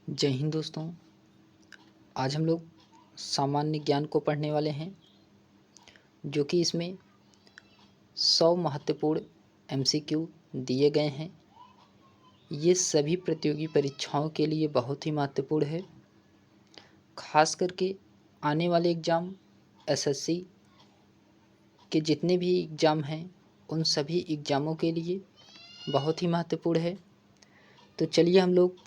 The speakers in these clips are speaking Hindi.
जय हिंद दोस्तों। आज हम लोग सामान्य ज्ञान को पढ़ने वाले हैं, जो कि इसमें 100 महत्वपूर्ण एमसीक्यू दिए गए हैं। ये सभी प्रतियोगी परीक्षाओं के लिए बहुत ही महत्वपूर्ण है। खास करके आने वाले एग्ज़ाम एसएससी के जितने भी एग्ज़ाम हैं, उन सभी एग्ज़ामों के लिए बहुत ही महत्वपूर्ण है। तो चलिए हम लोग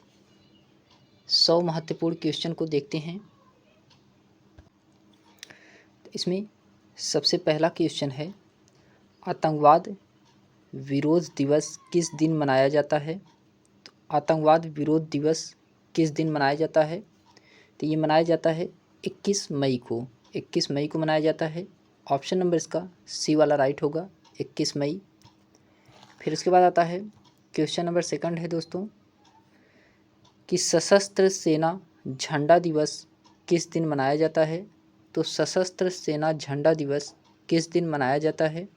100 महत्वपूर्ण क्वेश्चन को देखते हैं। इसमें सबसे पहला क्वेश्चन है, आतंकवाद विरोध दिवस किस दिन मनाया जाता है। तो आतंकवाद विरोध दिवस किस दिन मनाया जाता है? तो ये मनाया जाता है 21 मई को। 21 मई को मनाया जाता है। ऑप्शन नंबर इसका सी वाला राइट होगा, 21 मई। फिर उसके बाद आता है क्वेश्चन नंबर सेकंड है दोस्तों, कि सशस्त्र सेना झंडा दिवस किस दिन मनाया जाता है। तो सशस्त्र सेना झंडा दिवस किस दिन मनाया जाता है?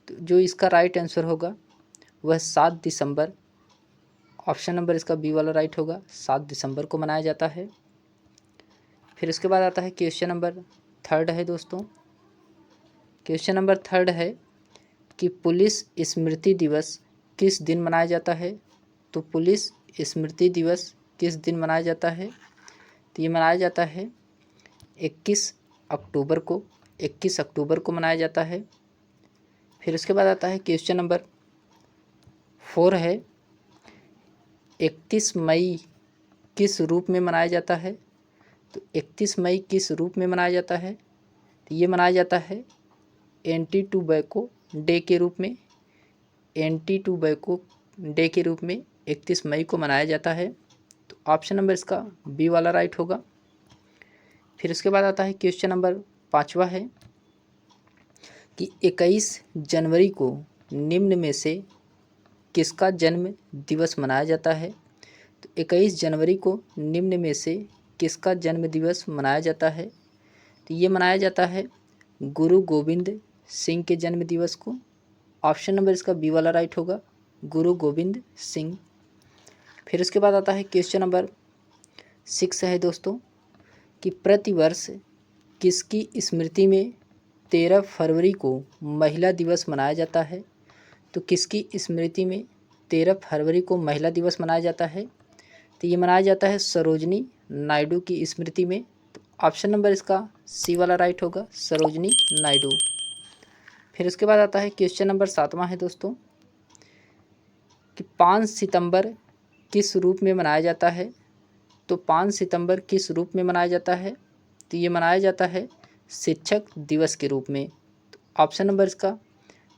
तो जो इसका राइट आंसर होगा वह 7 दिसंबर, ऑप्शन नंबर इसका बी वाला राइट होगा, 7 दिसंबर को मनाया जाता है। फिर उसके बाद आता है क्वेश्चन नंबर थर्ड है दोस्तों। क्वेश्चन नंबर थर्ड है कि पुलिस स्मृति दिवस किस दिन मनाया जाता है। तो पुलिस स्मृति दिवस किस दिन मनाया जाता है? तो ये मनाया जाता है 21 अक्टूबर को। 21 अक्टूबर को मनाया जाता है। फिर उसके बाद आता है क्वेश्चन नंबर 4 है, 31 मई किस रूप में मनाया जाता है। तो 31 मई किस रूप में मनाया जाता है? तो ये मनाया जाता है एंटी टोबैको डे के रूप में। एंटी टोबैको डे के रूप में 31 मई को मनाया जाता है। तो ऑप्शन नंबर इसका बी वाला राइट होगा। फिर उसके बाद आता है क्वेश्चन नंबर 5वां है, कि 21 जनवरी को निम्न में से किसका जन्म दिवस मनाया जाता है। तो 21 जनवरी को निम्न में से किसका जन्म दिवस मनाया जाता है? तो ये मनाया जाता है गुरु गोविंद सिंह के जन्म दिवस को। ऑप्शन नंबर इसका बी वाला राइट होगा, गुरु गोविंद सिंह। फिर उसके बाद आता है क्वेश्चन नंबर 6 है दोस्तों, कि प्रतिवर्ष किसकी स्मृति में 13 फरवरी को महिला दिवस मनाया जाता है। तो किसकी स्मृति में 13 फरवरी को महिला दिवस मनाया जाता है? तो ये मनाया जाता है सरोजनी नायडू की स्मृति में। तो ऑप्शन नंबर इसका सी वाला राइट होगा, सरोजनी नायडू। फिर उसके बाद आता है क्वेश्चन नंबर 7वां है दोस्तों, कि 5 सितंबर किस रूप में मनाया जाता है। तो 5 सितंबर किस रूप में मनाया जाता है? तो ये मनाया जाता है शिक्षक दिवस के रूप में। तो ऑप्शन नंबर इसका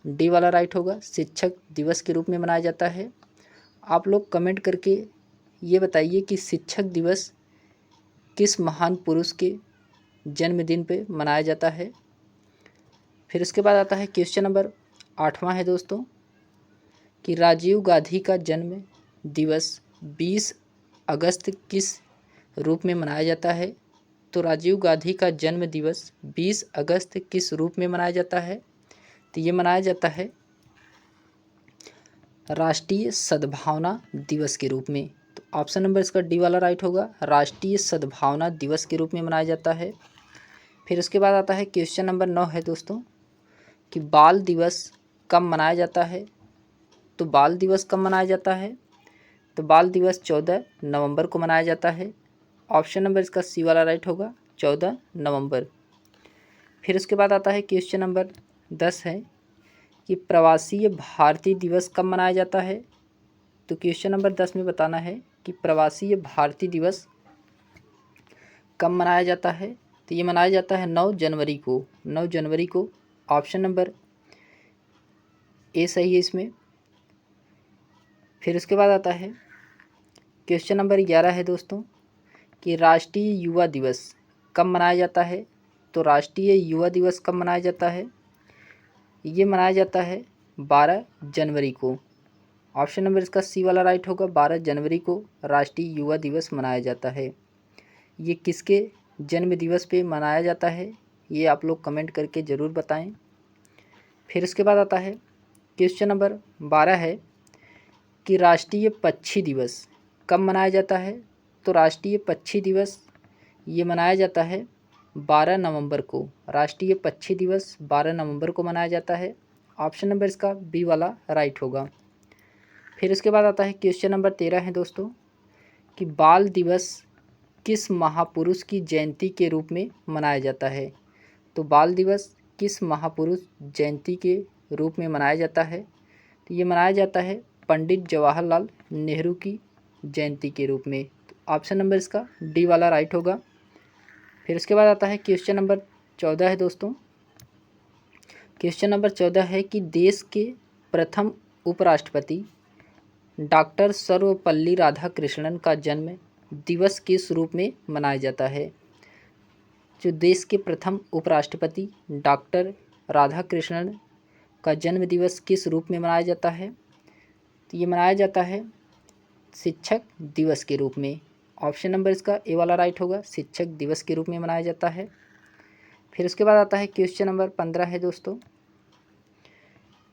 डी वाला राइट होगा, शिक्षक दिवस के रूप में मनाया जाता है। आप लोग कमेंट करके ये बताइए कि शिक्षक दिवस किस महान पुरुष के जन्मदिन पे मनाया जाता है। फिर उसके बाद आता है क्वेश्चन नंबर 8वां है दोस्तों, कि राजीव गांधी का जन्म दिवस 20 अगस्त किस रूप में मनाया जाता है। तो राजीव गांधी का जन्म दिवस 20 अगस्त किस रूप में मनाया जाता है? तो ये मनाया जाता है राष्ट्रीय सद्भावना दिवस के रूप में। तो ऑप्शन नंबर इसका डी वाला राइट होगा, राष्ट्रीय सद्भावना दिवस के रूप में मनाया जाता है। फिर उसके बाद आता है क्वेश्चन नंबर 9 है दोस्तों, कि बाल दिवस कब मनाया जाता है। तो बाल दिवस कब मनाया जाता है? तो बाल दिवस 14 नवंबर को मनाया जाता है। ऑप्शन नंबर इसका सी वाला राइट होगा, 14 नवंबर। फिर उसके बाद आता है क्वेश्चन नंबर 10 है, कि प्रवासी भारतीय दिवस कब मनाया जाता है। तो क्वेश्चन नंबर 10 में बताना है कि प्रवासी भारतीय दिवस कब मनाया जाता है। तो ये मनाया जाता है 9 जनवरी को। 9 जनवरी को ऑप्शन नंबर ए सही है इसमें। फिर उसके बाद आता है क्वेश्चन नंबर 11 है दोस्तों, कि राष्ट्रीय युवा दिवस कब मनाया जाता है। तो राष्ट्रीय युवा दिवस कब मनाया जाता है? ये मनाया जाता है 12 जनवरी को। ऑप्शन नंबर इसका सी वाला राइट होगा, 12 जनवरी को राष्ट्रीय युवा दिवस मनाया जाता है। ये किसके जन्म दिवस पे मनाया जाता है, ये आप लोग कमेंट करके ज़रूर बताएं। फिर उसके बाद आता है क्वेश्चन नंबर 12 है, कि राष्ट्रीय पक्षी दिवस कब मनाया जाता है। तो राष्ट्रीय पक्षी दिवस ये मनाया जाता है 12 नवंबर को। राष्ट्रीय पक्षी दिवस 12 नवंबर को मनाया जाता है। ऑप्शन नंबर इसका बी वाला राइट होगा। फिर उसके बाद आता है क्वेश्चन नंबर 13 है दोस्तों कि बाल दिवस किस महापुरुष की जयंती के रूप में मनाया जाता है। तो बाल दिवस किस महापुरुष जयंती के रूप में मनाया जाता है। तो ये मनाया जाता है पंडित जवाहरलाल नेहरू की जयंती के रूप में। तो ऑप्शन नंबर इसका डी वाला राइट होगा। फिर उसके बाद आता है क्वेश्चन नंबर 14 है दोस्तों। क्वेश्चन नंबर 14 है कि देश के प्रथम उपराष्ट्रपति डॉक्टर सर्वपल्ली राधाकृष्णन का जन्म दिवस किस रूप में मनाया जाता है। जो देश के प्रथम उपराष्ट्रपति डॉक्टर राधाकृष्णन का जन्म दिवस किस रूप में मनाया जाता है। तो ये मनाया जाता है शिक्षक दिवस के रूप में। ऑप्शन नंबर इसका ए वाला राइट होगा, शिक्षक दिवस के रूप में मनाया जाता है। फिर उसके बाद आता है क्वेश्चन नंबर 15 है दोस्तों।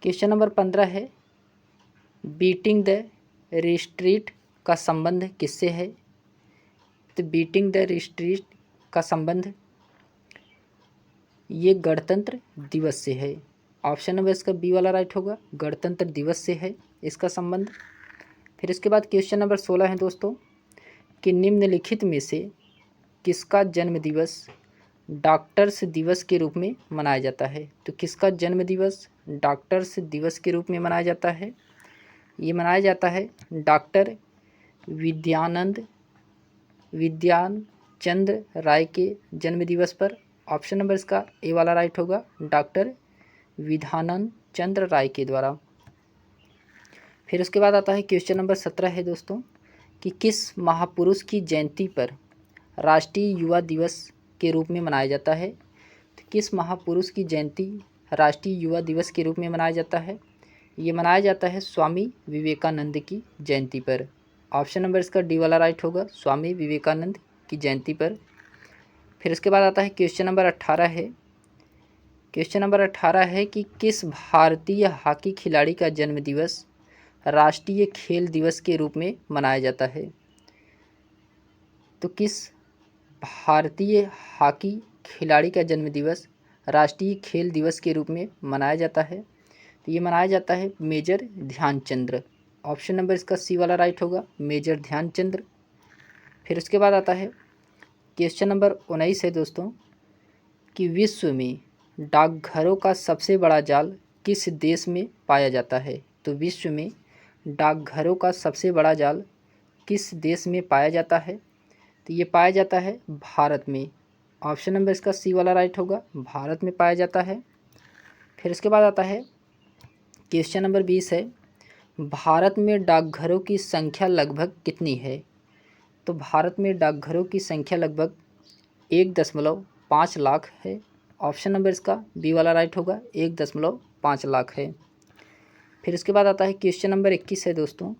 क्वेश्चन नंबर 15 है बीटिंग द रिट्रीट का संबंध किससे है। तो बीटिंग द रिट्रीट का संबंध ये गणतंत्र दिवस से है। ऑप्शन नंबर इसका बी वाला राइट होगा, गणतंत्र दिवस से है इसका संबंध। फिर इसके बाद क्वेश्चन नंबर 16 है दोस्तों कि निम्नलिखित में से किसका जन्म दिवस डॉक्टर्स दिवस के रूप में मनाया जाता है। तो किसका जन्म दिवस डॉक्टर्स दिवस के रूप में मनाया जाता है। ये मनाया जाता है डॉक्टर विद्यानचंद्र राय के जन्म दिवस पर। ऑप्शन नंबर इसका ए वाला राइट होगा, डॉक्टर विधानंद चंद्र राय के द्वारा। फिर उसके बाद आता है क्वेश्चन नंबर 17 है दोस्तों कि किस महापुरुष की जयंती पर राष्ट्रीय युवा दिवस के रूप में मनाया जाता है। तो किस महापुरुष की जयंती राष्ट्रीय युवा दिवस के रूप में मनाया जाता है। ये मनाया जाता है स्वामी विवेकानंद की जयंती पर। ऑप्शन नंबर इसका डी वाला राइट होगा, स्वामी विवेकानंद की जयंती पर। फिर उसके बाद आता है क्वेश्चन नंबर 18 है। क्वेश्चन नंबर 18 है कि किस भारतीय हॉकी खिलाड़ी का जन्म दिवस राष्ट्रीय खेल दिवस के रूप में मनाया जाता है। तो किस भारतीय हॉकी खिलाड़ी का जन्म दिवस राष्ट्रीय खेल दिवस के रूप में मनाया जाता है। तो ये मनाया जाता है मेजर ध्यानचंद्र। ऑप्शन नंबर इसका सी वाला राइट होगा, मेजर ध्यानचंद्र। फिर उसके बाद आता है क्वेश्चन नंबर 19 है दोस्तों कि विश्व में डाकघरों का सबसे बड़ा जाल किस देश में पाया जाता है। तो विश्व में डाकघरों का सबसे बड़ा जाल किस देश में पाया जाता है। तो ये पाया जाता है भारत में। ऑप्शन नंबर इसका सी वाला राइट होगा, भारत में पाया जाता है। फिर इसके बाद आता है क्वेश्चन नंबर 20 है भारत में डाकघरों की संख्या लगभग कितनी है। तो भारत में डाकघरों की संख्या लगभग 1.5 लाख है। ऑप्शन नंबर इसका बी वाला राइट होगा, 1.5 लाख है। फिर इसके बाद आता है क्वेश्चन नंबर 21 है दोस्तों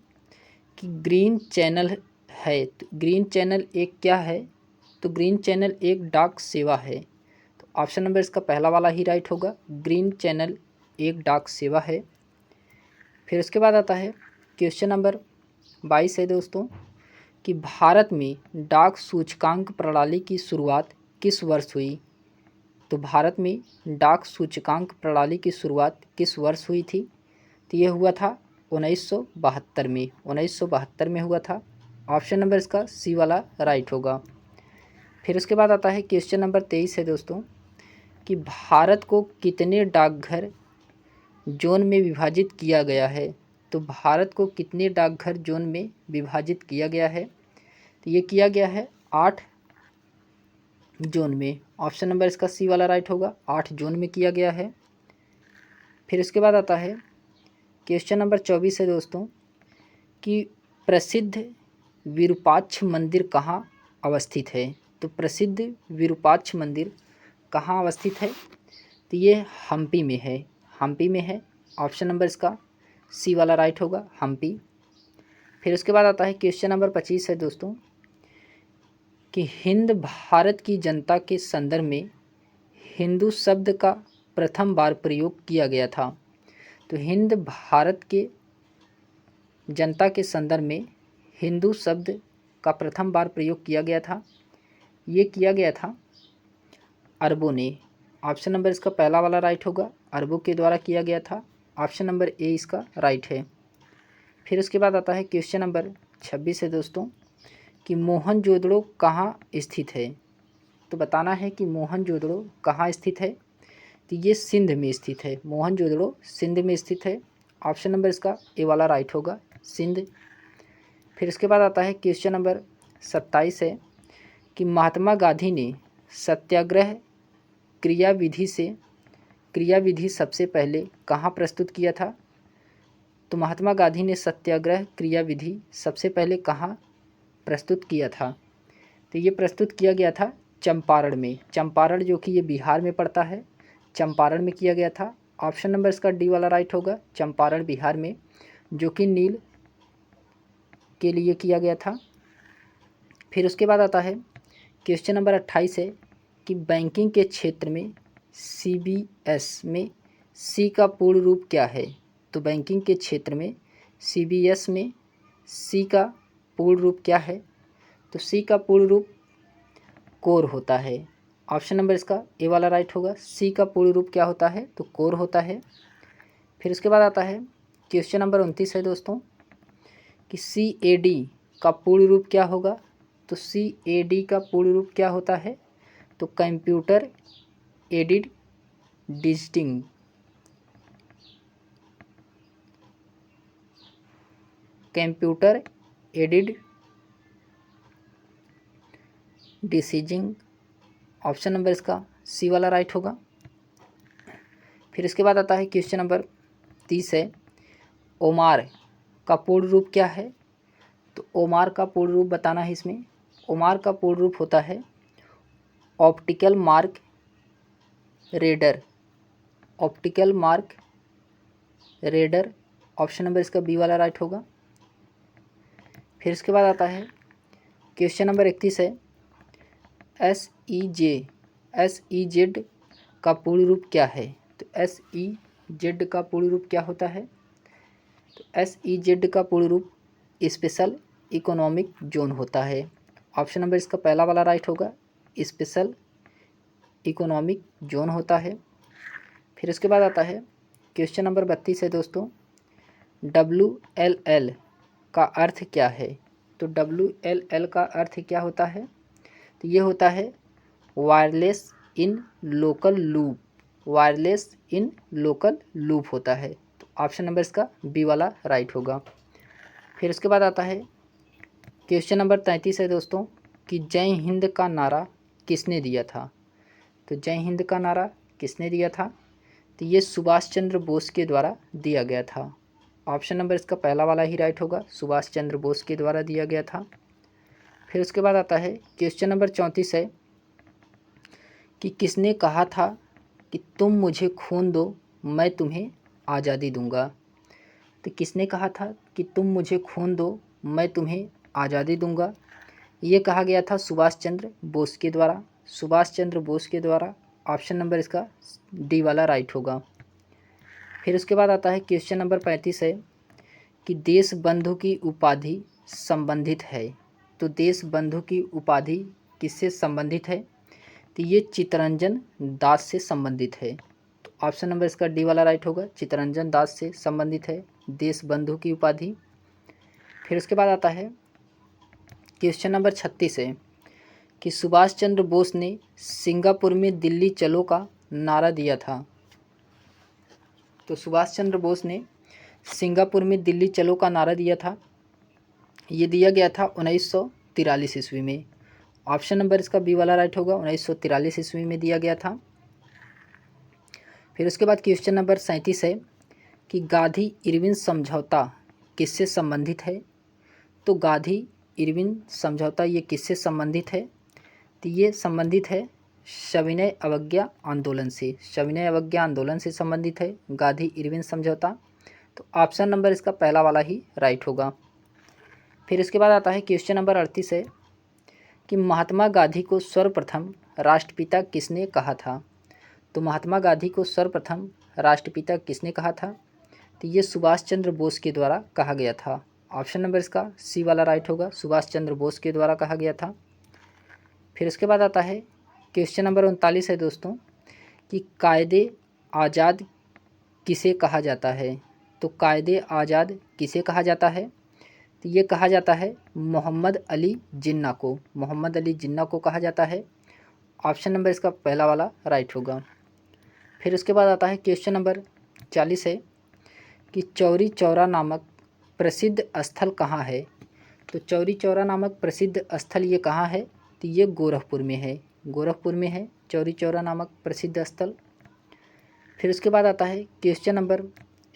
कि ग्रीन चैनल है। तो ग्रीन चैनल एक क्या है। तो ग्रीन चैनल एक डाक सेवा है। तो ऑप्शन नंबर इसका पहला वाला ही राइट होगा, ग्रीन चैनल एक डाक सेवा है। फिर उसके बाद आता है क्वेश्चन नंबर 22 है दोस्तों कि भारत में डाक सूचकांक प्रणाली की शुरुआत किस वर्ष हुई। तो भारत में डाक सूचकांक प्रणाली की शुरुआत किस वर्ष हुई थी। तो ये हुआ था 1972 में। 1972 में हुआ था। ऑप्शन नंबर इसका सी वाला राइट होगा। फिर उसके बाद आता है क्वेश्चन नंबर 23 है दोस्तों कि भारत को कितने डाकघर जोन में विभाजित किया गया है। तो भारत को कितने डाकघर जोन में विभाजित किया गया है। तो ये किया गया है 8 जोन में। ऑप्शन नंबर इसका सी वाला राइट होगा, 8 जोन में किया गया है। फिर उसके बाद आता है क्वेश्चन नंबर 24 है दोस्तों कि प्रसिद्ध विरूपाक्ष मंदिर कहाँ अवस्थित है। तो प्रसिद्ध विरूपाक्ष मंदिर कहाँ अवस्थित है। तो ये हम्पी में है, हम्पी में है। ऑप्शन नंबर इसका सी वाला राइट होगा, हम्पी। फिर उसके बाद आता है क्वेश्चन नंबर 25 है दोस्तों कि हिंद भारत की जनता के संदर्भ में हिंदू शब्द का प्रथम बार प्रयोग किया गया था। तो हिंद भारत के जनता के संदर्भ में हिंदू शब्द का प्रथम बार प्रयोग किया गया था? ये किया गया था अरबों ने। ऑप्शन नंबर इसका पहला वाला राइट होगा, अरबों के द्वारा किया गया था। ऑप्शन नंबर ए इसका राइट है। फिर उसके बाद आता है क्वेश्चन नंबर 26 है दोस्तों कि मोहनजोदड़ो कहाँ स्थित है? तो बताना है कि मोहनजोदड़ो कहाँ स्थित है। तो ये सिंध में स्थित है। मोहनजोदड़ो सिंध में स्थित है। ऑप्शन नंबर इसका ए वाला राइट होगा, सिंध। फिर इसके बाद आता है क्वेश्चन नंबर 27 है कि महात्मा गांधी ने सत्याग्रह क्रियाविधि सबसे पहले कहाँ प्रस्तुत किया था? तो महात्मा गांधी ने सत्याग्रह क्रियाविधि सबसे पहले कहाँ प्रस्तुत किया था? तो ये प्रस्तुत किया गया था चंपारण में। चंपारण जो कि ये बिहार में पड़ता है, चंपारण में किया गया था। ऑप्शन नंबर इसका डी वाला राइट होगा, चंपारण बिहार में, जो कि नील के लिए किया गया था। फिर उसके बाद आता है क्वेश्चन नंबर 28 है कि बैंकिंग के क्षेत्र में सीबीएस में सी का पूर्ण रूप क्या है? तो बैंकिंग के क्षेत्र में सीबीएस में सी का पूर्ण रूप क्या है? तो सी का पूर्ण रूप कोर होता है। ऑप्शन नंबर इसका ए वाला राइट होगा, सी का पूर्ण रूप क्या होता है? तो कोर होता है। फिर उसके बाद आता है क्वेश्चन नंबर 29 है दोस्तों कि CAD का पूर्ण रूप क्या होगा? तो CAD का पूर्ण रूप क्या होता है? तो computer aided digiting. Computer aided designing. Option number इसका सी वाला राइट होगा। फिर इसके बाद आता है क्वेश्चन नंबर 30 है, ओमार का पूर्ण रूप क्या है? तो ओमार का पूर्ण रूप बताना है इसमें। ओमार का पूर्ण रूप होता है optical mark raider. Optical mark raider. Option number इसका बी वाला राइट होगा। फिर इसके बाद आता है क्वेश्चन नंबर 31 है, SEZ का पूर्ण रूप क्या है? तो SEZ का पूर्ण रूप क्या होता है? तो SEZ का पूर्ण रूप स्पेशल इकोनॉमिक जोन होता है। ऑप्शन नंबर इसका पहला वाला राइट होगा, स्पेशल इकोनॉमिक जोन होता है। फिर उसके बाद आता है क्वेश्चन नंबर 32 है दोस्तों, WLL का अर्थ क्या है? तो WLL का अर्थ क्या होता है? तो ये होता है wireless in local loop. Wireless in local loop होता है। तो ऑप्शन नंबर इसका बी वाला राइट होगा। फिर उसके बाद आता है क्वेश्चन नंबर 33 है दोस्तों कि जय हिंद का नारा किसने दिया था? तो जय हिंद का नारा किसने दिया था? तो ये सुभाष चंद्र बोस के द्वारा दिया गया था। ऑप्शन नंबर इसका पहला वाला ही राइट होगा, सुभाष चंद्र बोस के द्वारा दिया गया था। फिर उसके बाद आता है क्वेश्चन नंबर 34 है कि किसने कहा था कि तुम मुझे खून दो मैं तुम्हें आज़ादी दूंगा? तो किसने कहा था कि तुम मुझे खून दो मैं तुम्हें आज़ादी दूंगा? ये कहा गया था सुभाष चंद्र बोस के द्वारा। सुभाष चंद्र बोस के द्वारा। ऑप्शन नंबर इसका डी वाला राइट होगा। फिर उसके बाद आता है क्वेश्चन नंबर 35 है कि देश बंधु की उपाधि संबंधित है। तो देश बंधु की उपाधि किससे संबंधित है? तो ये चित्तरंजन दास से संबंधित है। तो ऑप्शन नंबर इसका डी वाला राइट होगा, चित्तरंजन दास से संबंधित है देश बंधु की उपाधि। फिर उसके बाद आता है क्वेश्चन नंबर 36 है कि सुभाष चंद्र बोस ने सिंगापुर में दिल्ली चलो का नारा दिया था। तो सुभाष चंद्र बोस ने सिंगापुर में दिल्ली चलो का नारा दिया था। ये दिया गया था 1943 ईस्वी में। ऑप्शन नंबर इसका बी वाला राइट होगा, 1943 ईस्वी में दिया गया था। फिर उसके बाद क्वेश्चन नंबर 37 है कि गांधी इरविन समझौता किससे संबंधित है? तो गांधी इरविन समझौता ये किससे संबंधित है? तो ये संबंधित है सविनय अवज्ञा आंदोलन से। सविनय अवज्ञा आंदोलन से संबंधित है गांधी इरविन समझौता। तो ऑप्शन नंबर इसका पहला वाला ही राइट होगा। फिर इसके बाद आता है क्वेश्चन नंबर 38 है कि महात्मा गांधी को सर्वप्रथम राष्ट्रपिता किसने कहा था? तो महात्मा गांधी को सर्वप्रथम राष्ट्रपिता किसने कहा था? तो ये सुभाष चंद्र बोस के द्वारा कहा गया था। ऑप्शन नंबर इसका सी वाला राइट होगा, सुभाष चंद्र बोस के द्वारा कहा गया था। फिर उसके बाद आता है क्वेश्चन नंबर 39 है दोस्तों कि कायदे आज़ाद किसे कहा जाता है। तो कायदे आज़ाद किसे कहा जाता है, तो ये कहा जाता है मोहम्मद अली जिन्ना को, मोहम्मद अली जिन्ना को कहा जाता है। ऑप्शन नंबर इसका पहला वाला राइट होगा। फिर उसके बाद आता है क्वेश्चन नंबर 40 है कि चौरी चौरा नामक प्रसिद्ध स्थल कहाँ है। तो चौरी चौरा नामक प्रसिद्ध स्थल ये कहाँ है, तो ये गोरखपुर में है, गोरखपुर में है चौरी चौरा नामक प्रसिद्ध स्थल। फिर उसके बाद आता है क्वेश्चन नंबर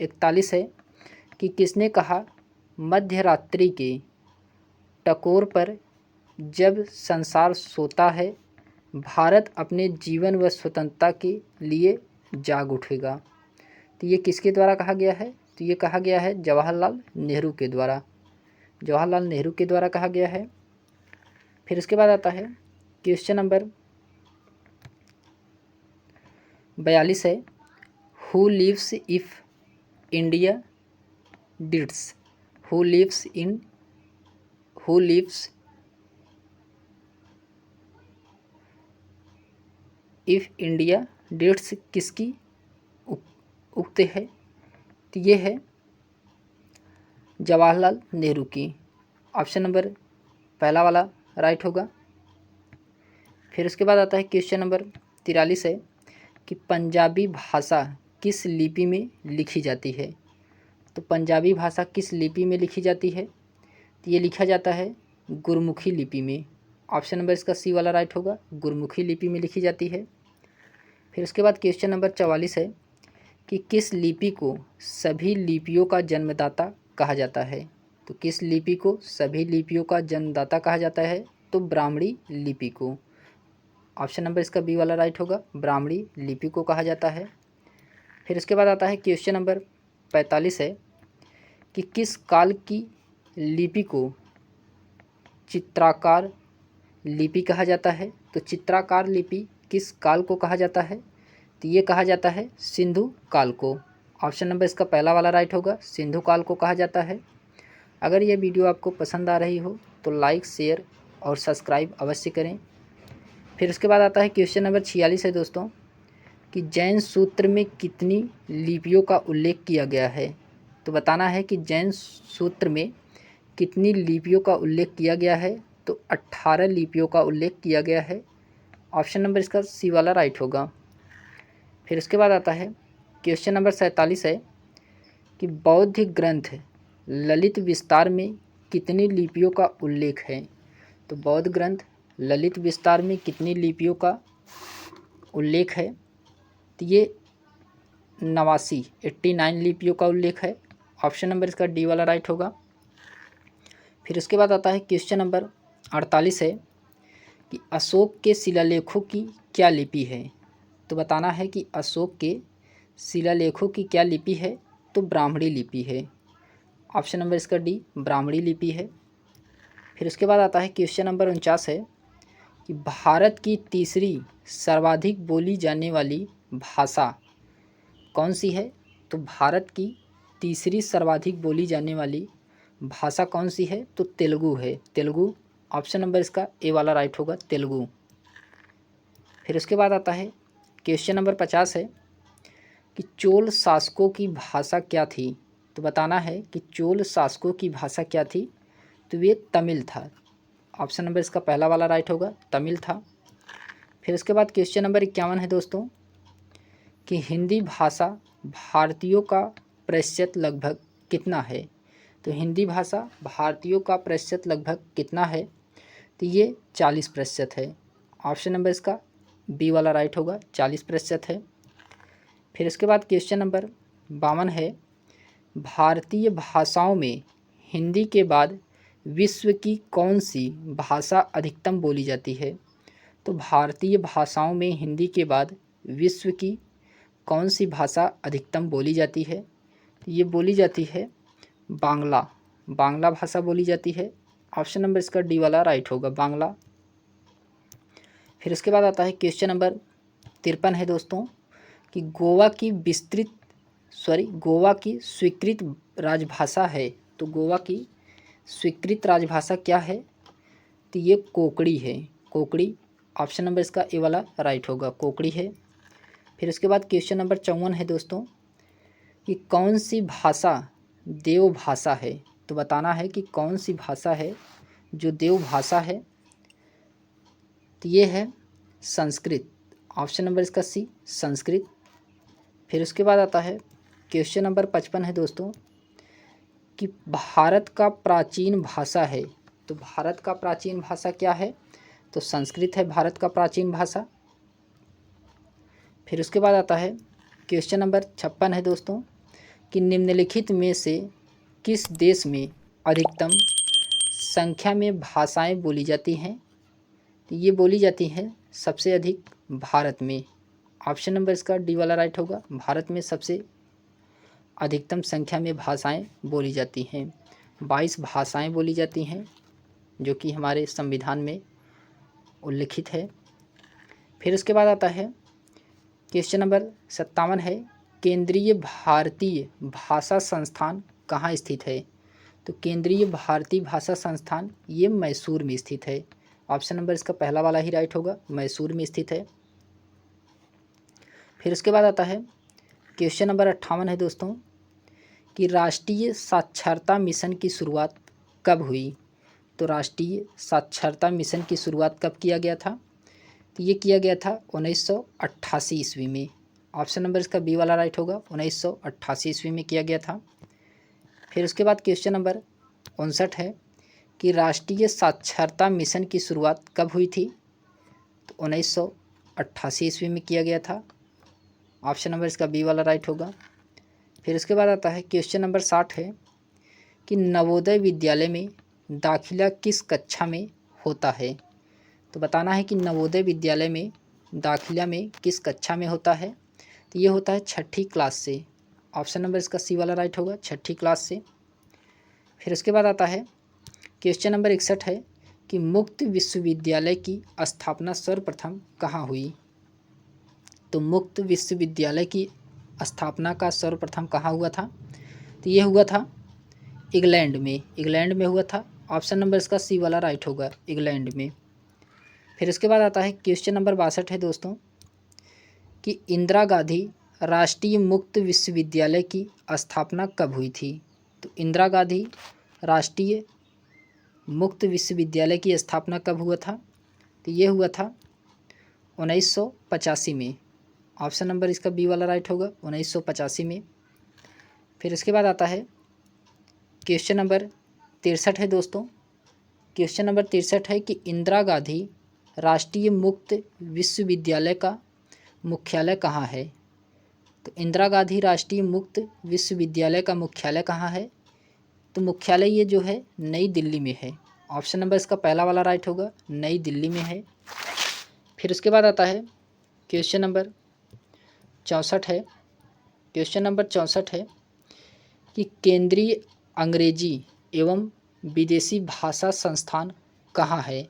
41 है कि किसने कहा मध्य रात्रि के टकोर पर जब संसार सोता है भारत अपने जीवन व स्वतंत्रता के लिए जाग उठेगा। तो ये किसके द्वारा कहा गया है, तो ये कहा गया है जवाहरलाल नेहरू के द्वारा, जवाहरलाल नेहरू के द्वारा कहा गया है। फिर उसके बाद आता है क्वेश्चन नंबर 42 है who lives if India dies, who lives if India dies किसकी उक्ति है, तो ये है जवाहरलाल नेहरू की। ऑप्शन नंबर पहला वाला राइट होगा। फिर उसके बाद आता है क्वेश्चन नंबर 43 है कि पंजाबी भाषा किस लिपि में लिखी जाती है। तो पंजाबी भाषा किस लिपि में लिखी जाती है, तो ये लिखा जाता है गुरमुखी लिपि में। ऑप्शन नंबर इसका सी वाला राइट होगा, गुरमुखी लिपि में लिखी जाती है। फिर उसके बाद क्वेश्चन नंबर 44 है कि किस लिपि को सभी लिपियों का जन्मदाता कहा जाता है। तो किस लिपि को सभी लिपियों का जन्मदाता कहा जाता है, तो ब्राह्मणी लिपि को। ऑप्शन नंबर इसका बी वाला राइट होगा, ब्राह्मणी लिपि को कहा जाता है। फिर उसके बाद आता है क्वेश्चन नंबर 45 है कि किस काल की लिपि को चित्राकार लिपि कहा जाता है। तो चित्राकार लिपि किस काल को कहा जाता है, तो ये कहा जाता है सिंधु काल को। ऑप्शन नंबर इसका पहला वाला राइट होगा, सिंधु काल को कहा जाता है। अगर ये वीडियो आपको पसंद आ रही हो तो लाइक शेयर और सब्सक्राइब अवश्य करें। फिर उसके बाद आता है क्वेश्चन नंबर 46 है दोस्तों कि जैन सूत्र में कितनी लिपियों का उल्लेख किया गया है। तो बताना है कि जैन सूत्र में कितनी लिपियों का उल्लेख किया गया है, तो 18 लिपियों का उल्लेख किया गया है। ऑप्शन नंबर इसका सी वाला राइट होगा। फिर उसके बाद आता है क्वेश्चन नंबर 47 है कि बौद्ध ग्रंथ ललित विस्तार में कितनी लिपियों का उल्लेख है। तो बौद्ध ग्रंथ ललित विस्तार में कितनी लिपियों का उल्लेख है, तो ये 89 लिपियों का उल्लेख है। ऑप्शन नंबर इसका डी वाला राइट होगा। फिर उसके बाद आता है क्वेश्चन नंबर 48 है कि अशोक के शिलालेखों की क्या लिपि है। तो बताना है कि अशोक के शिलालेखों की क्या लिपि है, तो ब्राह्मणी लिपि है। ऑप्शन नंबर इसका डी ब्राह्मणी लिपि है। फिर उसके बाद आता है क्वेश्चन नंबर 49 है कि भारत की तीसरी सर्वाधिक बोली जाने वाली भाषा कौन सी है। तो भारत की तीसरी सर्वाधिक बोली जाने वाली भाषा कौन सी है, तो तेलुगु है, तेलुगु। ऑप्शन नंबर इसका ए वाला राइट होगा, तेलुगु। फिर उसके बाद आता है क्वेश्चन नंबर 50 है कि चोल शासकों की भाषा क्या थी। तो बताना है कि चोल शासकों की भाषा क्या थी, तो ये तमिल था। ऑप्शन नंबर इसका पहला वाला राइट होगा, तमिल था। फिर उसके बाद क्वेश्चन नंबर 51 है दोस्तों कि हिंदी भाषा भारतीयों का प्रतिशत लगभग कितना है। तो हिंदी भाषा भारतीयों का प्रतिशत लगभग कितना है, तो ये 40% है। ऑप्शन नंबर इसका बी वाला राइट होगा, 40% है। फिर इसके बाद क्वेश्चन नंबर 52 है भारतीय भाषाओं में हिंदी के बाद विश्व की कौन सी भाषा अधिकतम बोली जाती है। तो भारतीय भाषाओं में हिंदी के बाद विश्व की कौन सी भाषा अधिकतम बोली जाती है, तो ये बोली जाती है बांग्ला, बांग्ला भाषा बोली जाती है। ऑप्शन नंबर इसका डी वाला राइट होगा, बांग्ला। फिर उसके बाद आता है क्वेश्चन नंबर 53 है दोस्तों कि गोवा की स्वीकृत राजभाषा है। तो गोवा की स्वीकृत राजभाषा क्या है? तो ये कोंकणी है, कोंकणी। ऑप्शन नंबर इसका ए वाला राइट होगा, कोंकणी है। फिर उसके बाद क्वेश्चन नंबर 54 है दोस्तों कि कौन सी भाषा देव भाषा है? तो बताना है कि कौन सी भाषा है जो देव भाषा है। तो ये है संस्कृत। ऑप्शन नंबर इसका सी, संस्कृत। फिर उसके बाद आता है क्वेश्चन नंबर 55 है दोस्तों कि भारत का प्राचीन भाषा है। तो भारत का प्राचीन भाषा क्या है? तो संस्कृत है भारत का प्राचीन भाषा। फिर उसके बाद आता है क्वेश्चन नंबर 56 है दोस्तों कि निम्नलिखित में से किस देश में अधिकतम संख्या में भाषाएं बोली जाती हैं? तो ये बोली जाती हैं सबसे अधिक भारत में। ऑप्शन नंबर इसका डी वाला राइट होगा, भारत में सबसे अधिकतम संख्या में भाषाएं बोली जाती हैं। 22 भाषाएं बोली जाती हैं जो कि हमारे संविधान में उल्लिखित है। फिर उसके बाद आता है क्वेश्चन नंबर 57 है केंद्रीय भारतीय भाषा संस्थान कहाँ स्थित है? तो केंद्रीय भारतीय भाषा संस्थान ये मैसूर में स्थित है। ऑप्शन नंबर इसका पहला वाला ही राइट होगा, मैसूर में स्थित है। फिर उसके बाद आता है क्वेश्चन नंबर 58 है दोस्तों कि राष्ट्रीय साक्षरता मिशन की शुरुआत कब हुई? तो राष्ट्रीय साक्षरता मिशन की शुरुआत कब किया गया था? तो ये किया गया था 1988 ईस्वी में। ऑप्शन नंबर इसका बी वाला राइट होगा, 1988 ईस्वी में किया गया था। फिर उसके बाद क्वेश्चन नंबर 59 है कि राष्ट्रीय साक्षरता मिशन की शुरुआत कब हुई थी? तो 1988 ईस्वी में किया गया था। ऑप्शन नंबर इसका बी वाला राइट होगा। फिर उसके बाद आता है क्वेश्चन नंबर 60 है कि नवोदय विद्यालय में दाखिला किस कक्षा में होता है? तो बताना है कि नवोदय विद्यालय में दाखिला में किस कक्षा में होता है। तो ये होता है 6ठी क्लास से। ऑप्शन नंबर इसका सी वाला राइट होगा, 6ठी क्लास से। फिर उसके बाद आता है क्वेश्चन नंबर 61 है कि मुक्त विश्वविद्यालय की स्थापना सर्वप्रथम कहाँ हुई? तो मुक्त विश्वविद्यालय की स्थापना का सर्वप्रथम कहाँ हुआ था? तो ये हुआ था इंग्लैंड में, इंग्लैंड में हुआ था। ऑप्शन नंबर इसका सी वाला राइट होगा, इंग्लैंड में। फिर उसके बाद आता है क्वेश्चन नंबर 62 है दोस्तों कि इंदिरा गांधी राष्ट्रीय मुक्त विश्वविद्यालय की स्थापना कब हुई थी? तो इंदिरा गांधी राष्ट्रीय मुक्त विश्वविद्यालय की स्थापना कब हुआ था? तो ये हुआ था 1985 में। ऑप्शन नंबर इसका बी वाला राइट होगा, 1985 में। फिर उसके बाद आता है क्वेश्चन नंबर 63 है दोस्तों। क्वेश्चन नंबर 63 है कि इंदिरा गांधी राष्ट्रीय मुक्त विश्वविद्यालय का मुख्यालय कहाँ है? तो इंदिरा गांधी राष्ट्रीय मुक्त विश्वविद्यालय का मुख्यालय कहाँ है? तो मुख्यालय ये जो है नई दिल्ली में है। ऑप्शन नंबर इसका पहला वाला राइट होगा, नई दिल्ली में है। फिर उसके बाद आता है क्वेश्चन नंबर 64 है। क्वेश्चन नंबर 64 है कि केंद्रीय अंग्रेजी एवं विदेशी भाषा संस्थान कहाँ है?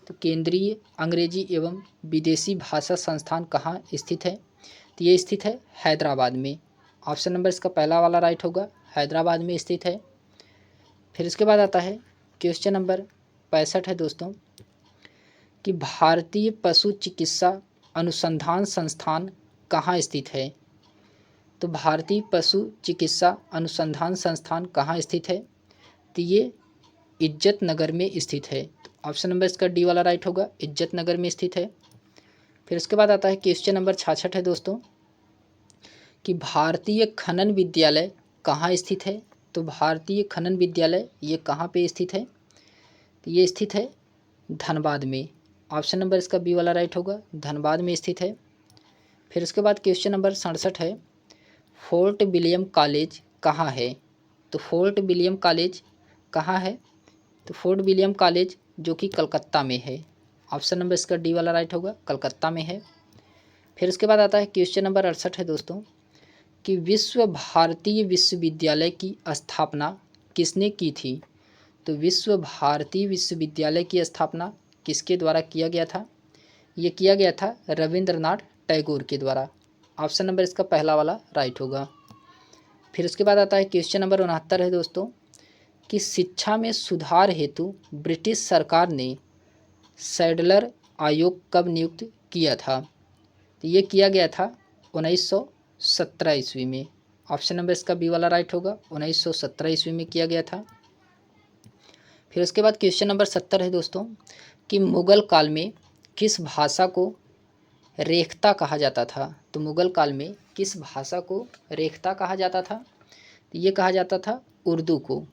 तो केंद्रीय अंग्रेजी एवं विदेशी भाषा संस्थान कहाँ स्थित है? तो ये स्थित है हैदराबाद में। ऑप्शन नंबर इसका पहला वाला राइट होगा, हैदराबाद में स्थित है। फिर इसके बाद आता है क्वेश्चन नंबर 65 है दोस्तों कि भारतीय पशु चिकित्सा अनुसंधान संस्थान कहाँ स्थित है? तो भारतीय पशु चिकित्सा अनुसंधान संस्थान कहाँ स्थित है? तो ये इज्जत नगर में स्थित है। ऑप्शन नंबर इसका डी वाला राइट होगा, इज्जत नगर में स्थित है। फिर उसके बाद आता है क्वेश्चन नंबर 66 है दोस्तों कि भारतीय खनन विद्यालय कहाँ स्थित है? तो भारतीय खनन विद्यालय ये कहाँ पे स्थित है? तो ये स्थित है धनबाद में। ऑप्शन नंबर इसका बी वाला राइट होगा, धनबाद में स्थित है। फिर उसके बाद क्वेश्चन नंबर 67 है फोर्ट विलियम कॉलेज कहाँ है? तो फोर्ट विलियम कॉलेज कहाँ है? तो फोर्ट विलियम कॉलेज जो कि कलकत्ता में है। ऑप्शन नंबर इसका डी वाला राइट होगा, कलकत्ता में है। फिर उसके बाद आता है क्वेश्चन नंबर 68 है दोस्तों कि विश्व भारतीय विश्वविद्यालय की स्थापना किसने की थी? तो विश्व भारतीय विश्वविद्यालय की स्थापना किसके द्वारा किया गया था? ये किया गया था रविंद्रनाथ टैगोर के द्वारा। ऑप्शन नंबर इसका पहला वाला राइट होगा। फिर उसके बाद आता है क्वेश्चन नंबर 69 है दोस्तों कि शिक्षा में सुधार हेतु ब्रिटिश सरकार ने सैडलर आयोग कब नियुक्त किया था? तो ये किया गया था 1917 ईस्वी में। ऑप्शन नंबर इसका बी वाला राइट होगा, 1917 ईस्वी में किया गया था। फिर उसके बाद क्वेश्चन नंबर 70 है दोस्तों कि मुगल काल में किस भाषा को रेख्ता कहा जाता था? तो मुगल काल में किस भाषा को रेख्ता कहा जाता था? तो ये कहा जाता था उर्दू को।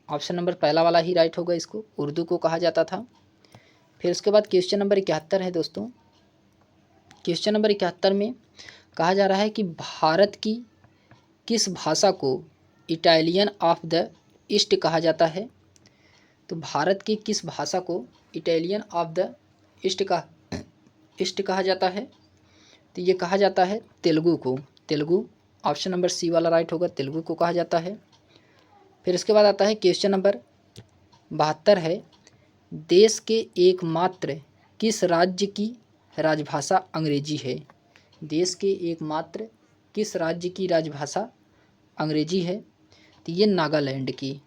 ऑप्शन नंबर पहला वाला ही राइट होगा, इसको उर्दू को कहा जाता था। फिर उसके बाद क्वेश्चन नंबर 71 है दोस्तों। क्वेश्चन नंबर 71 में कहा जा रहा है कि भारत की किस भाषा को इटालियन ऑफ द ईस्ट कहा जाता है? तो भारत की किस भाषा को इटालियन ऑफ द ईस्ट कहा जाता है? तो ये कहा जाता है तेलुगु को। तेलुगु, ऑप्शन नंबर सी वाला राइट होगा, तेलुगु को कहा जाता है। फिर इसके बाद आता है क्वेश्चन नंबर 72 है, देश के एकमात्र किस राज्य की राजभाषा अंग्रेजी है? देश के एकमात्र किस राज्य की राजभाषा अंग्रेजी है? तो ये नागालैंड की।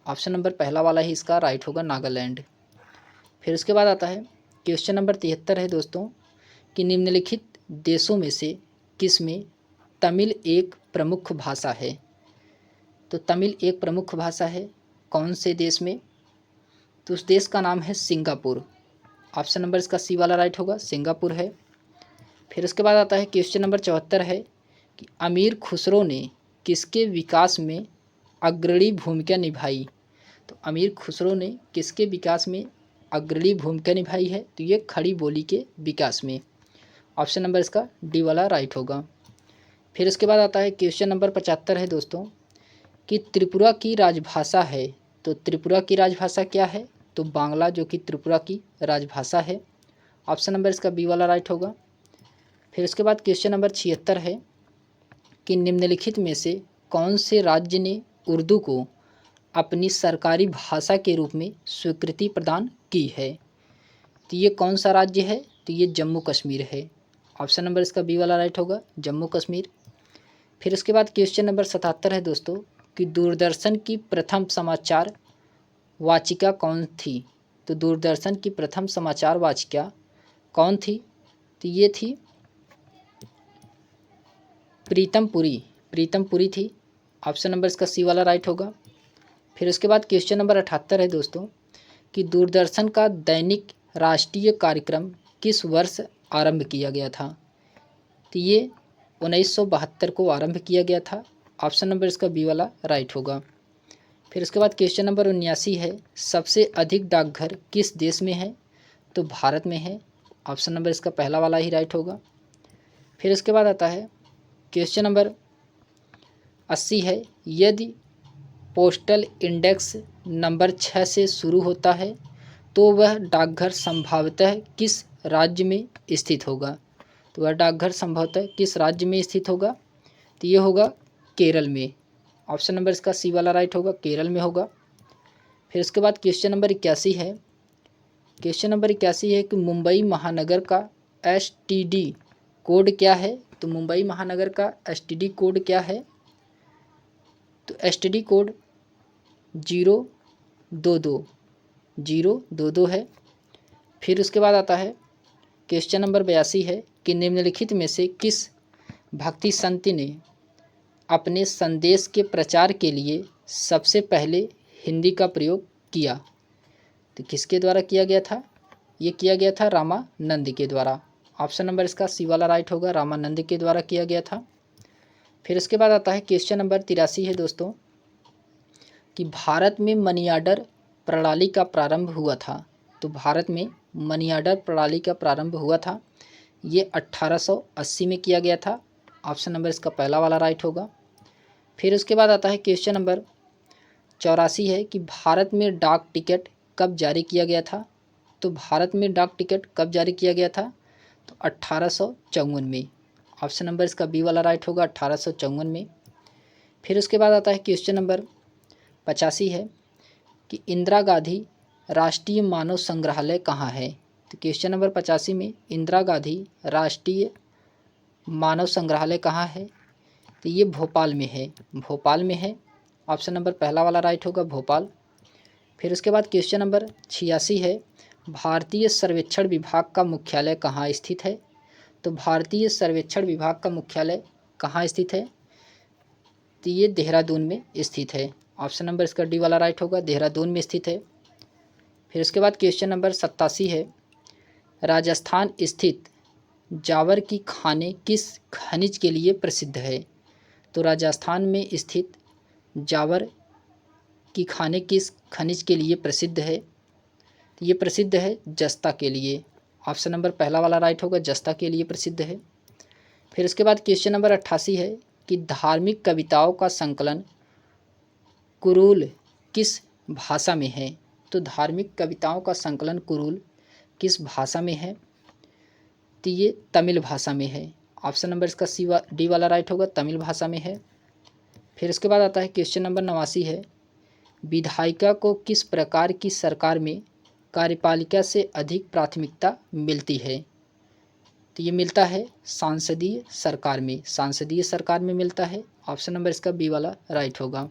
ऑप्शन नंबर पहला वाला ही इसका राइट होगा, नागालैंड। फिर उसके बाद आता है क्वेश्चन नंबर 73 है दोस्तों कि निम्नलिखित देशों में से किस में तमिल एक प्रमुख भाषा है? तो तमिल एक प्रमुख भाषा है कौन से देश में? तो उस देश का नाम है सिंगापुर। ऑप्शन नंबर इसका सी वाला राइट होगा, सिंगापुर है। फिर उसके बाद आता है क्वेश्चन नंबर 74 है कि अमीर खुसरो ने किसके विकास में अग्रणी भूमिका निभाई? तो अमीर खुसरो ने किसके विकास में अग्रणी भूमिका निभाई है? तो ये खड़ी बोली के विकास में। ऑप्शन नंबर इसका डी वाला राइट होगा। फिर उसके बाद आता है क्वेश्चन नंबर 75 है दोस्तों कि त्रिपुरा की राजभाषा है। तो त्रिपुरा की राजभाषा क्या है? तो बांग्ला, जो कि त्रिपुरा की राजभाषा है। ऑप्शन नंबर इसका बी वाला राइट होगा। फिर उसके बाद क्वेश्चन नंबर 76 है कि निम्नलिखित में से कौन से राज्य ने उर्दू को अपनी सरकारी भाषा के रूप में स्वीकृति प्रदान की है? तो ये कौन सा राज्य है? तो ये जम्मू कश्मीर है। ऑप्शन नंबर इसका बी वाला राइट होगा, जम्मू कश्मीर। फिर उसके बाद क्वेश्चन नंबर 77 है दोस्तों कि दूरदर्शन की प्रथम समाचार वाचिका कौन थी? तो दूरदर्शन की प्रथम समाचार वाचिका कौन थी? तो ये थी प्रीतमपुरी थी। ऑप्शन नंबर इसका सी वाला राइट होगा। फिर उसके बाद क्वेश्चन नंबर 78 है दोस्तों कि दूरदर्शन का दैनिक राष्ट्रीय कार्यक्रम किस वर्ष आरंभ किया गया था? तो ये 1972 को आरंभ किया गया था। ऑप्शन नंबर इसका बी वाला राइट होगा। फिर उसके बाद क्वेश्चन नंबर 79 है, सबसे अधिक डाकघर किस देश में है? तो भारत में है। ऑप्शन नंबर इसका पहला वाला ही राइट होगा। फिर उसके बाद आता है क्वेश्चन नंबर 80 है, यदि पोस्टल इंडेक्स नंबर 6 से शुरू होता है तो वह डाकघर संभवतः किस राज्य में स्थित होगा? तो वह डाकघर संभवतः किस राज्य में स्थित होगा? तो ये होगा केरल में। ऑप्शन नंबर इसका सी वाला राइट होगा, केरल में होगा। फिर उसके बाद क्वेश्चन नंबर 81 है। क्वेश्चन नंबर 81 है कि मुंबई महानगर का STD कोड क्या है? तो मुंबई महानगर का STD कोड क्या है? तो STD कोड 022 है। फिर उसके बाद आता है क्वेश्चन नंबर 82 है कि निम्नलिखित में से किस भक्ति संत ने अपने संदेश के प्रचार के लिए सबसे पहले हिंदी का प्रयोग किया? तो किसके द्वारा किया गया था? ये किया गया था रामानंद के द्वारा। ऑप्शन नंबर इसका सी वाला राइट होगा, रामानंद के द्वारा किया गया था। फिर उसके बाद आता है क्वेश्चन नंबर 83 है दोस्तों कि भारत में मनी ऑर्डर प्रणाली का प्रारंभ हुआ था। तो भारत में मनी ऑर्डर प्रणाली का प्रारंभ हुआ था, ये 1880 में किया गया था। ऑप्शन नंबर इसका पहला वाला राइट होगा। फिर उसके बाद आता है क्वेश्चन नंबर 84 है कि भारत में डाक टिकट कब जारी किया गया था? तो भारत में डाक टिकट कब जारी किया गया था? तो 1854 में। ऑप्शन नंबर इसका बी वाला राइट होगा, 1854 में। फिर उसके बाद आता है क्वेश्चन नंबर 85 है कि इंदिरा गांधी राष्ट्रीय मानव संग्रहालय कहाँ है? तो क्वेश्चन नंबर 85 में इंदिरा गांधी राष्ट्रीय मानव संग्रहालय कहाँ है? तो ये भोपाल में है, भोपाल में है। ऑप्शन नंबर पहला वाला राइट होगा, भोपाल। फिर उसके बाद क्वेश्चन नंबर 86 है, भारतीय सर्वेक्षण विभाग का मुख्यालय कहाँ स्थित है? तो भारतीय सर्वेक्षण विभाग का मुख्यालय कहाँ स्थित है? तो ये देहरादून में स्थित है। ऑप्शन नंबर इसका डी वाला राइट होगा, देहरादून में स्थित है। फिर उसके बाद क्वेश्चन नंबर 87 है, राजस्थान स्थित जावर की खानें किस खनिज के लिए प्रसिद्ध है? तो राजस्थान में स्थित जावर की खानें किस खनिज के लिए प्रसिद्ध है? तो ये प्रसिद्ध है जस्ता के लिए। ऑप्शन नंबर पहला वाला राइट होगा, जस्ता के लिए प्रसिद्ध है। फिर उसके बाद क्वेश्चन नंबर 88 है कि धार्मिक कविताओं का संकलन कुरुल किस भाषा में है? तो धार्मिक कविताओं का संकलन कुरुल किस भाषा में है? तो ये तमिल भाषा में है। ऑप्शन नंबर इसका डी वाला राइट होगा, तमिल भाषा में है। फिर उसके बाद आता है क्वेश्चन नंबर 89 है, विधायिका को किस प्रकार की सरकार में कार्यपालिका से अधिक प्राथमिकता मिलती है? तो ये मिलता है सांसदीय सरकार में, सांसदीय सरकार में मिलता है। ऑप्शन नंबर इसका बी वाला राइट होगा।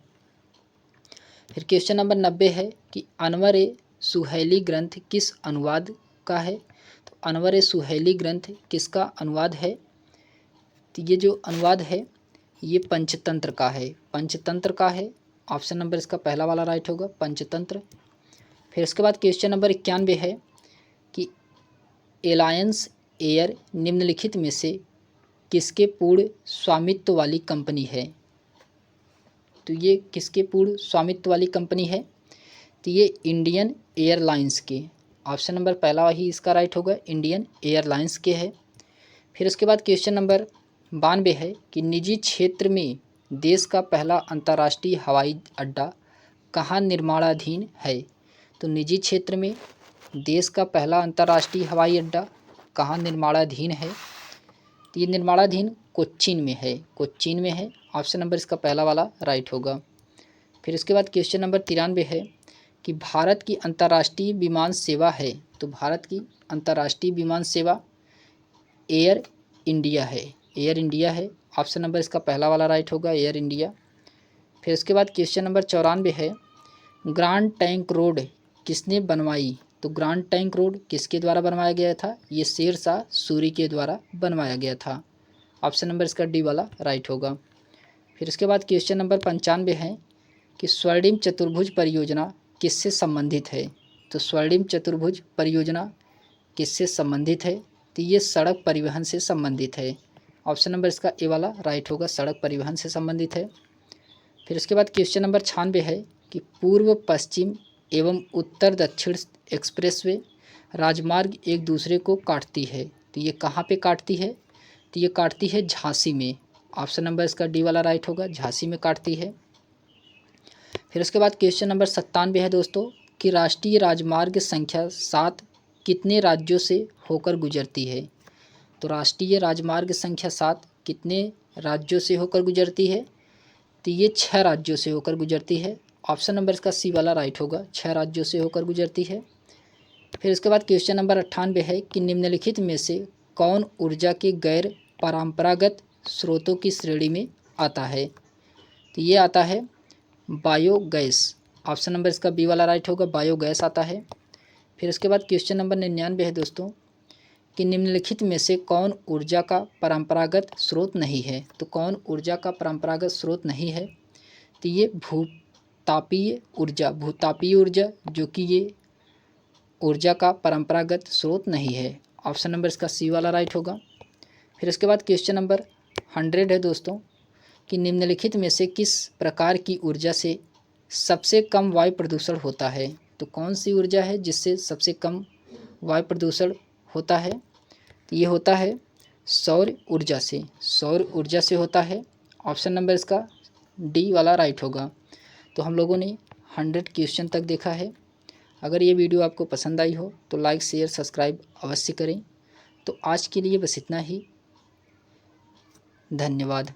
फिर क्वेश्चन नंबर 90 है कि अनवर ए सुहैली ग्रंथ किस अनुवाद का है? तो अनवर ए सुहैली ग्रंथ किसका अनुवाद है? तो ये जो अनुवाद है ये पंचतंत्र का है, पंचतंत्र का है। ऑप्शन नंबर इसका पहला वाला राइट होगा, पंचतंत्र। फिर उसके बाद क्वेश्चन नंबर 91 है कि एलायंस एयर निम्नलिखित में से किसके पूर्ण स्वामित्व वाली कंपनी है? तो ये किसके पूर्ण स्वामित्व वाली कंपनी है? तो ये इंडियन एयरलाइंस के। ऑप्शन नंबर पहला ही इसका राइट होगा, इंडियन एयरलाइंस के है। फिर उसके बाद क्वेश्चन नंबर 92 है कि निजी क्षेत्र में देश का पहला अंतर्राष्ट्रीय हवाई अड्डा कहाँ निर्माणाधीन है? तो निजी क्षेत्र में देश का पहला अंतर्राष्ट्रीय हवाई अड्डा कहाँ निर्माणाधीन है? तो ये निर्माणाधीन कोच्चिन में है, कोच्चिन में है। ऑप्शन नंबर इसका पहला वाला राइट होगा। फिर इसके बाद क्वेश्चन नंबर 93 है कि भारत की अंतर्राष्ट्रीय विमान सेवा है। तो भारत की अंतर्राष्ट्रीय विमान सेवा एयर इंडिया है, एयर इंडिया है। ऑप्शन नंबर इसका पहला वाला राइट होगा, एयर इंडिया। फिर उसके बाद क्वेश्चन नंबर 94 है, ग्रांड टैंक रोड किसने बनवाई? तो ग्रांड टैंक रोड किसके द्वारा बनवाया गया था? ये शेरशाह सूरी के द्वारा बनवाया गया था। ऑप्शन नंबर इसका डी वाला राइट होगा। फिर उसके बाद क्वेश्चन नंबर 95 है कि स्वर्णिम चतुर्भुज परियोजना किससे संबंधित है? तो स्वर्णिम चतुर्भुज परियोजना किससे संबंधित है? तो ये सड़क परिवहन से संबंधित है। ऑप्शन नंबर इसका ए वाला राइट होगा, सड़क परिवहन से संबंधित है। फिर उसके बाद क्वेश्चन नंबर 96 है कि पूर्व पश्चिम एवं उत्तर दक्षिण एक्सप्रेसवे राजमार्ग एक दूसरे को काटती है। तो ये कहाँ पे काटती है? तो ये काटती है झांसी में। ऑप्शन नंबर इसका डी वाला राइट होगा, झांसी में काटती है। फिर उसके बाद क्वेश्चन नंबर 97 है दोस्तों कि राष्ट्रीय राजमार्ग संख्या 7 कितने राज्यों से होकर गुजरती है? तो राष्ट्रीय राजमार्ग संख्या 7 कितने राज्यों से होकर गुजरती है? तो ये 6 राज्यों से होकर गुजरती है। ऑप्शन नंबर इसका सी वाला राइट होगा, 6 राज्यों से होकर गुजरती है। फिर उसके बाद क्वेश्चन नंबर 98 है कि निम्नलिखित में से कौन ऊर्जा के गैर परंपरागत स्रोतों की श्रेणी में आता है? तो ये आता है बायोगैस। ऑप्शन नंबर इसका बी वाला राइट होगा, बायोगैस आता है। फिर उसके बाद क्वेश्चन नंबर 99 है दोस्तों कि निम्नलिखित में से कौन ऊर्जा का परंपरागत स्रोत नहीं है? तो कौन ऊर्जा का परंपरागत स्रोत नहीं है? तो ये भूतापीय ऊर्जा जो कि ये ऊर्जा का परंपरागत स्रोत नहीं है। ऑप्शन नंबर इसका सी वाला राइट होगा। फिर उसके बाद क्वेश्चन नंबर 100 है दोस्तों कि निम्नलिखित में से किस प्रकार की ऊर्जा से सबसे कम वायु प्रदूषण होता है? तो कौन सी ऊर्जा है जिससे सबसे कम वायु प्रदूषण होता है? तो ये होता है सौर ऊर्जा से, सौर ऊर्जा से होता है। ऑप्शन नंबर इसका डी वाला राइट होगा। तो हम लोगों ने 100 क्वेश्चन तक देखा है। अगर ये वीडियो आपको पसंद आई हो तो लाइक शेयर सब्सक्राइब अवश्य करें। तो आज के लिए बस इतना ही, धन्यवाद।